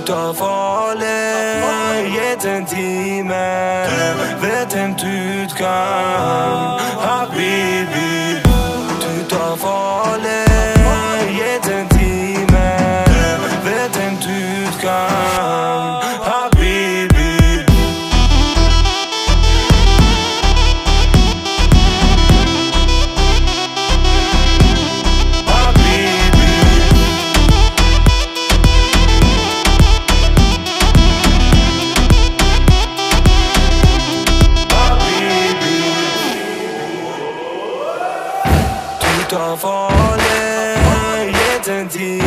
tar farlig, gitt en time. Vet en utgang, habibi. Du tar farlig, gitt en time. Vet en utgang, habibi. Du tar farlig, gitt en time.